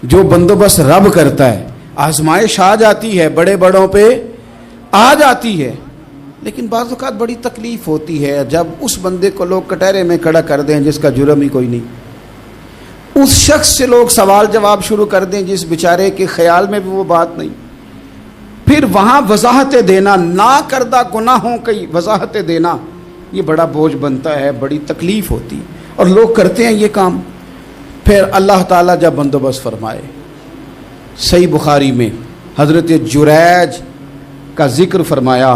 جو بندوبست رب کرتا ہے. آزمائش آ جاتی ہے, بڑے بڑوں پہ آ جاتی ہے, لیکن بعض اوقات بڑی تکلیف ہوتی ہے جب اس بندے کو لوگ کٹہرے میں کھڑا کر دیں جس کا جرم ہی کوئی نہیں, اس شخص سے لوگ سوال جواب شروع کر دیں جس بیچارے کے خیال میں بھی وہ بات نہیں. پھر وہاں وضاحتیں دینا, نہ کردہ گناہوں کی وضاحتیں دینا, یہ بڑا بوجھ بنتا ہے, بڑی تکلیف ہوتی, اور لوگ کرتے ہیں یہ کام. پھر اللہ تعالیٰ جب بندوبست فرمائے, صحیح بخاری میں حضرت جریج کا ذکر فرمایا.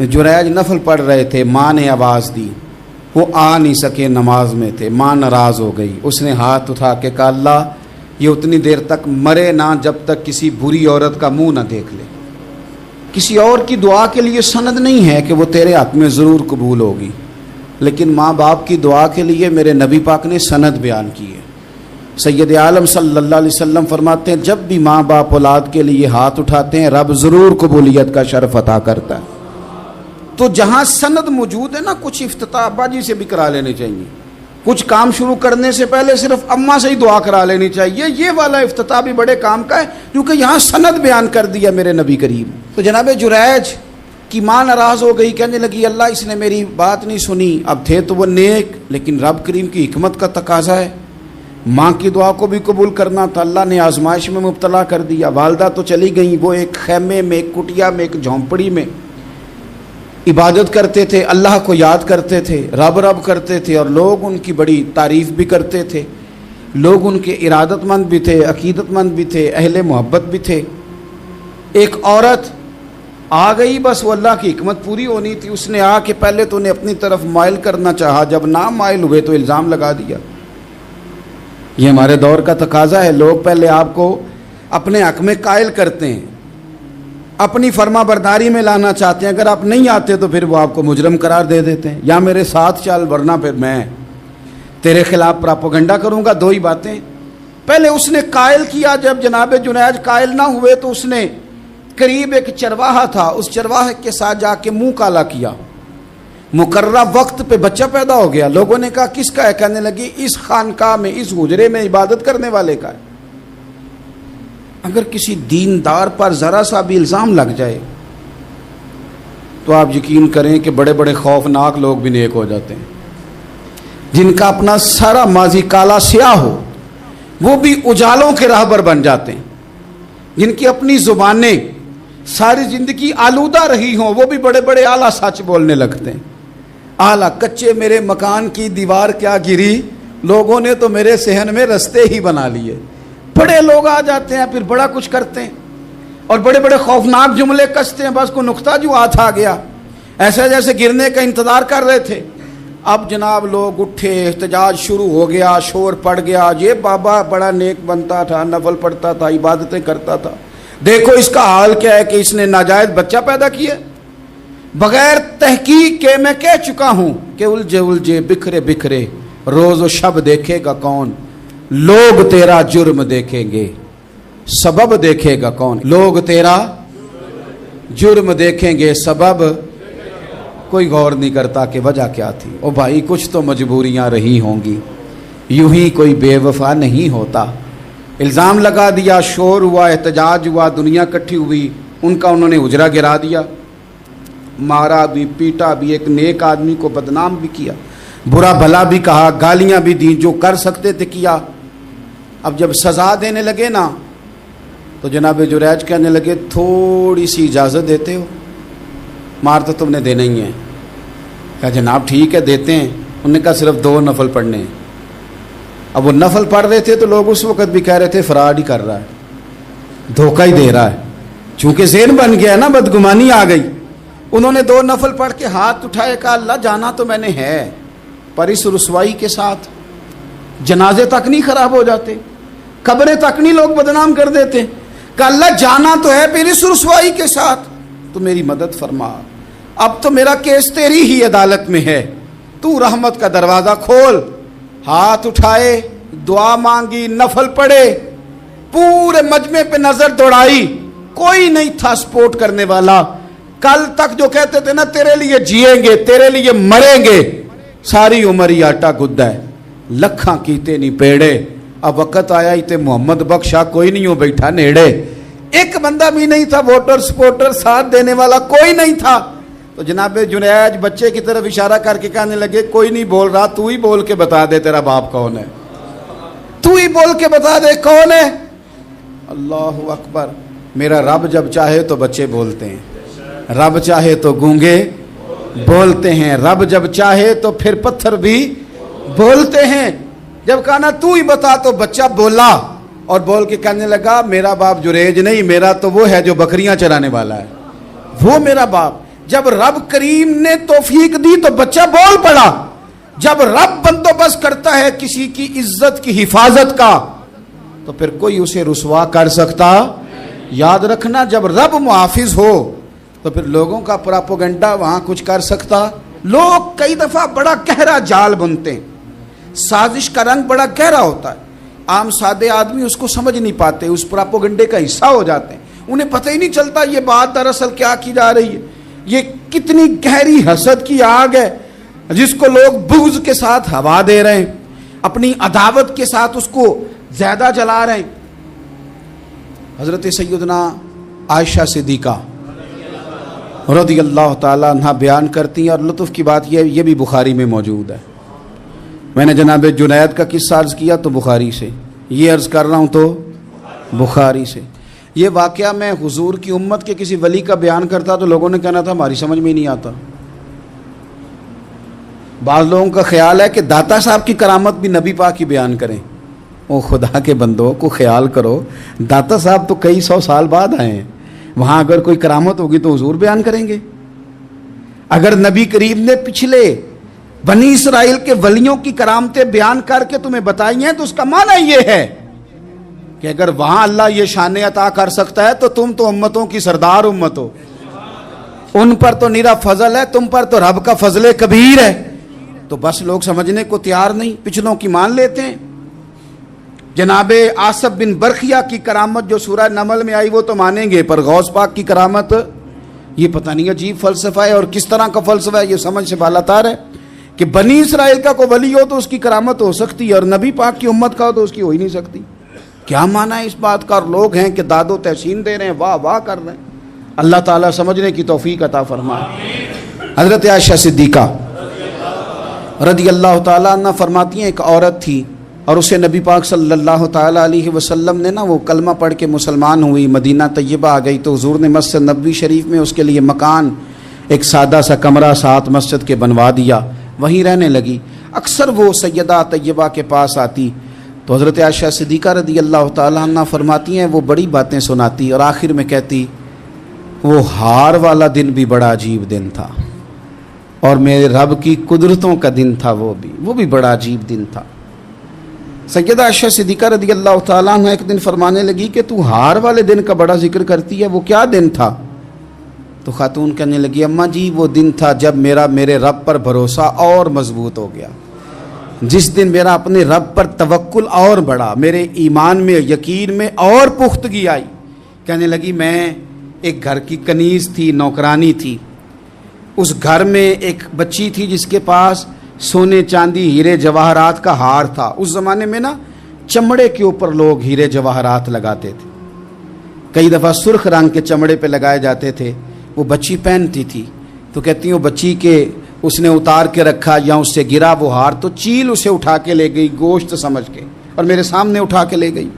جریج نفل پڑھ رہے تھے, ماں نے آواز دی, وہ آ نہیں سکے, نماز میں تھے, ماں ناراض ہو گئی. اس نے ہاتھ اٹھا کے کہا اللہ یہ اتنی دیر تک مرے نہ جب تک کسی بری عورت کا منہ نہ دیکھ لے. کسی اور کی دعا کے لیے سند نہیں ہے کہ وہ تیرے حق میں ضرور قبول ہوگی, لیکن ماں باپ کی دعا کے لیے میرے نبی پاک نے سند بیان کی ہے. سید عالم صلی اللہ علیہ وسلم فرماتے ہیں جب بھی ماں باپ اولاد کے لیے ہاتھ اٹھاتے ہیں رب ضرور قبولیت کا شرف عطا کرتا ہے. تو جہاں سند موجود ہے نا, کچھ افتتاح ابا جی سے بھی کرا لینے چاہیے, کچھ کام شروع کرنے سے پہلے صرف اماں سے ہی دعا کرا لینی چاہیے. یہ والا افتتاح بھی بڑے کام کا ہے کیونکہ یہاں سند بیان کر دیا میرے نبی کریم. تو جناب جریج کی ماں ناراض ہو گئی, کہنے لگی اللہ اس نے میری بات نہیں سنی. اب تھے تو وہ نیک, لیکن رب کریم کی حکمت کا تقاضا ہے, ماں کی دعا کو بھی قبول کرنا تھا. اللہ نے آزمائش میں مبتلا کر دیا. والدہ تو چلی گئیں, وہ ایک خیمے میں, ایک کٹیا میں, ایک جھونپڑی میں عبادت کرتے تھے, اللہ کو یاد کرتے تھے, رب رب کرتے تھے, اور لوگ ان کی بڑی تعریف بھی کرتے تھے. لوگ ان کے ارادت مند بھی تھے, عقیدت مند بھی تھے, اہل محبت بھی تھے. ایک عورت آ گئی, بس وہ اللہ کی حکمت پوری ہونی تھی. اس نے آ کے پہلے تو انہیں اپنی طرف مائل کرنا چاہا, جب نہ مائل ہوئے تو الزام لگا دیا. یہ ہمارے دور کا تقاضا ہے, لوگ پہلے آپ کو اپنے حق میں قائل کرتے ہیں, اپنی فرما برداری میں لانا چاہتے ہیں. اگر آپ نہیں آتے تو پھر وہ آپ کو مجرم قرار دے دیتے ہیں, یا میرے ساتھ چل ورنہ پھر میں تیرے خلاف پراپوگنڈا کروں گا. دو ہی باتیں. پہلے اس نے قائل کیا, جب جناب جنیج قائل نہ ہوئے تو اس نے قریب ایک چرواہا تھا, اس چرواہے کے ساتھ جا کے منہ کالا کیا. مقررہ وقت پہ بچہ پیدا ہو گیا. لوگوں نے کہا کس کا ہے؟ کہنے لگی اس خانقاہ میں, اس حجرے میں عبادت کرنے والے کا ہے. اگر کسی دیندار پر ذرا سا بھی الزام لگ جائے تو آپ یقین کریں کہ بڑے بڑے خوفناک لوگ بھی نیک ہو جاتے ہیں. جن کا اپنا سارا ماضی کالا سیاہ ہو وہ بھی اجالوں کے راہبر بن جاتے ہیں. جن کی اپنی زبانیں ساری زندگی آلودہ رہی ہوں وہ بھی بڑے بڑے اعلیٰ سچ بولنے لگتے ہیں. اعلیٰ کچے میرے مکان کی دیوار کیا گری, لوگوں نے تو میرے صحن میں رستے ہی بنا لیے. بڑے لوگ آ جاتے ہیں, پھر بڑا کچھ کرتے ہیں اور بڑے بڑے خوفناک جملے کستے ہیں. بس کو نقطہ جو ہاتھ آ گیا, ایسے جیسے گرنے کا انتظار کر رہے تھے. اب جناب لوگ اٹھے, احتجاج شروع ہو گیا, شور پڑ گیا. یہ بابا بڑا نیک بنتا تھا, نفل پڑھتا تھا, عبادتیں کرتا تھا, دیکھو اس کا حال کیا ہے کہ اس نے ناجائز بچہ پیدا کیا. بغیر تحقیق کے میں کہہ چکا ہوں کہ الجھے الجھے بکھرے بکھرے روز و شب دیکھے گا کون, لوگ تیرا جرم دیکھیں گے, سبب دیکھے گا کون. لوگ تیرا جرم دیکھیں گے, سبب کوئی غور نہیں کرتا کہ وجہ کیا تھی. او بھائی کچھ تو مجبوریاں رہی ہوں گی, یوں ہی کوئی بے وفا نہیں ہوتا. الزام لگا دیا, شور ہوا, احتجاج ہوا, دنیا کٹھی ہوئی, ان کا انہوں نے حجرہ گرا دیا, مارا بھی, پیٹا بھی, ایک نیک آدمی کو بدنام بھی کیا, برا بھلا بھی کہا, گالیاں بھی دی, جو کر سکتے تھے کیا. اب جب سزا دینے لگے نا تو جناب جریج کہنے لگے تھوڑی سی اجازت دیتے ہو, مار تو تم نے دینا ہی ہے. کہا جناب ٹھیک ہے دیتے ہیں. انہوں نے کہا صرف 2 نفل پڑھنے ہیں. اب وہ نفل پڑھ رہے تھے تو لوگ اس وقت بھی کہہ رہے تھے فراڈ ہی کر رہا ہے, دھوکہ ہی دے رہا ہے. چونکہ ذہن بن گیا نا, بدگمانی آ گئی. انہوں نے 2 نفل پڑھ کے ہاتھ اٹھائے, کہا اللہ جانا تو میں نے ہے, پر اس رسوائی کے ساتھ جنازے تک نہیں خراب ہو جاتے, قبریں تک نہیں لوگ بدنام کر دیتے. کہ اللہ جانا تو ہے, پھر اس رسوائی کے ساتھ تو میری مدد فرما. اب تو میرا کیس تیری ہی عدالت میں ہے, تو رحمت کا دروازہ کھول. ہاتھ اٹھائے, دعا مانگی, نفل پڑھے, پورے مجمع پہ نظر دوڑائی, کوئی نہیں تھا سپورٹ کرنے والا. کل تک جو کہتے تھے نا تیرے لیے جیئیں گے, تیرے لیے مریں گے, ساری عمر ہی آٹا گدا ہے. لکھاں کیتے نہیں پیڑے, اب وقت آیا تے محمد بخشا کوئی نہیں ہو بیٹھا نیڑے, ایک بندہ بھی نہیں تھا, ووٹر سپورٹر ساتھ دینے والا کوئی نہیں تھا. تو جناب جنید بچے کی طرف اشارہ کر کے کہنے لگے کوئی نہیں بول رہا, تو ہی بول کے بتا دے تیرا باپ کون ہے, تو ہی بول کے بتا دے کون ہے. اللہ اکبر. میرا رب جب چاہے تو بچے بولتے ہیں, رب چاہے تو گونگے بولتے ہیں, رب جب چاہے تو پھر پتھر بھی بولتے ہیں. جب کہا نا تو ہی بتا تو بچہ بولا, اور بول کے کہنے لگا میرا باپ جریج نہیں, میرا تو وہ ہے جو بکریاں چرانے والا ہے, وہ میرا باپ. جب رب کریم نے توفیق دی تو بچہ بول پڑا. جب رب بندوبست کرتا ہے کسی کی عزت کی حفاظت کا تو پھر کوئی اسے رسوا کر سکتا. یاد رکھنا جب رب محافظ ہو تو پھر لوگوں کا پراپوگنڈا وہاں کچھ کر سکتا. لوگ کئی دفعہ بڑا گہرا جال بنتے ہیں, سازش کا رنگ بڑا گہرا ہوتا ہے, عام سادے آدمی اس کو سمجھ نہیں پاتے, اس پراپوگنڈے کا حصہ ہو جاتے ہیں, انہیں پتہ ہی نہیں چلتا یہ بات دراصل کیا کی جا رہی ہے. یہ کتنی گہری حسد کی آگ ہے جس کو لوگ بغض کے ساتھ ہوا دے رہے ہیں, اپنی عداوت کے ساتھ اس کو زیادہ جلا رہے ہیں. حضرت سیدنا عائشہ صدیقہ رضی اللہ تعالیٰ عنہ بیان کرتی ہیں, اور لطف کی بات یہ بھی بخاری میں موجود ہے. میں نے جناب جنید کا قصہ عرض کیا تو بخاری سے, یہ عرض کر رہا ہوں تو بخاری سے. یہ واقعہ میں حضور کی امت کے کسی ولی کا بیان کرتا تو لوگوں نے کہنا تھا ہماری سمجھ میں نہیں آتا. بعض لوگوں کا خیال ہے کہ داتا صاحب کی کرامت بھی نبی پاک کی بیان کریں. او خدا کے بندوں کو خیال کرو, داتا صاحب تو کئی سو سال بعد آئے ہیں, وہاں اگر کوئی کرامت ہوگی تو حضور بیان کریں گے. اگر نبی کریم نے پچھلے بنی اسرائیل کے ولیوں کی کرامتیں بیان کر کے تمہیں بتائی ہیں تو اس کا معنی یہ ہے کہ اگر وہاں اللہ یہ شان عطا کر سکتا ہے تو تم تو امتوں کی سردار امت ہو, ان پر تو نیرا فضل ہے, تم پر تو رب کا فضل کبیر ہے. تو بس لوگ سمجھنے کو تیار نہیں, پچھلوں کی مان لیتے ہیں. جناب آصف بن برخیہ کی کرامت جو سورہ نمل میں آئی وہ تو مانیں گے, پر غوث پاک کی کرامت یہ پتہ نہیں عجیب فلسفہ ہے, اور کس طرح کا فلسفہ ہے یہ سمجھ سے بالاتر ہے کہ بنی اسرائیل کا کوئی ولی ہو تو اس کی کرامت ہو سکتی ہے, اور نبی پاک کی امت کا ہو تو اس کی ہو ہی نہیں سکتی. کیا معنی ہے اس بات کا؟ اور لوگ ہیں کہ داد و تحسین دے رہے ہیں, واہ واہ کر رہے ہیں. اللہ تعالیٰ سمجھنے کی توفیق عطا فرمائے. حضرت عائشہ صدیقہ رضی اللہ تعالیٰ عنہ فرماتی ہیں ایک عورت تھی اور اسے نبی پاک صلی اللہ تعالیٰ علیہ وسلم نے وہ کلمہ پڑھ کے مسلمان ہوئی, مدینہ طیبہ آ گئی تو حضور نے مسجد نبوی شریف میں اس کے لیے مکان, ایک سادہ سا کمرہ ساتھ مسجد کے بنوا دیا, وہیں رہنے لگی. اکثر وہ سیدہ طیبہ کے پاس آتی تو حضرت عائشہ صدیقہ رضی اللہ تعالیٰ عنہ فرماتی ہیں وہ بڑی باتیں سناتی اور آخر میں کہتی وہ ہار والا دن بھی بڑا عجیب دن تھا, اور میرے رب کی قدرتوں کا دن تھا, وہ بھی بڑا عجیب دن تھا. سیدہ عائشہ صدیقہ رضی اللہ تعالیٰ عنہ ایک دن فرمانے لگی کہ تو ہار والے دن کا بڑا ذکر کرتی ہے, وہ کیا دن تھا؟ تو خاتون کہنے لگی اماں جی وہ دن تھا جب میرے رب پر بھروسہ اور مضبوط ہو گیا, جس دن میرا اپنے رب پر توکل اور بڑھا, میرے ایمان میں یقین میں اور پختگی آئی. کہنے لگی میں ایک گھر کی کنیز تھی, نوکرانی تھی, اس گھر میں ایک بچی تھی جس کے پاس سونے چاندی ہیرے جواہرات کا ہار تھا. اس زمانے میں نا چمڑے کے اوپر لوگ ہیرے جواہرات لگاتے تھے, کئی دفعہ سرخ رنگ کے چمڑے پہ لگائے جاتے تھے. وہ بچی پہنتی تھی تو کہتی ہیں وہ بچی کے اس نے اتار کے رکھا یا اس سے گرا وہ ہار تو چیل اسے اٹھا کے لے گئی گوشت سمجھ کے, اور میرے سامنے اٹھا کے لے گئی.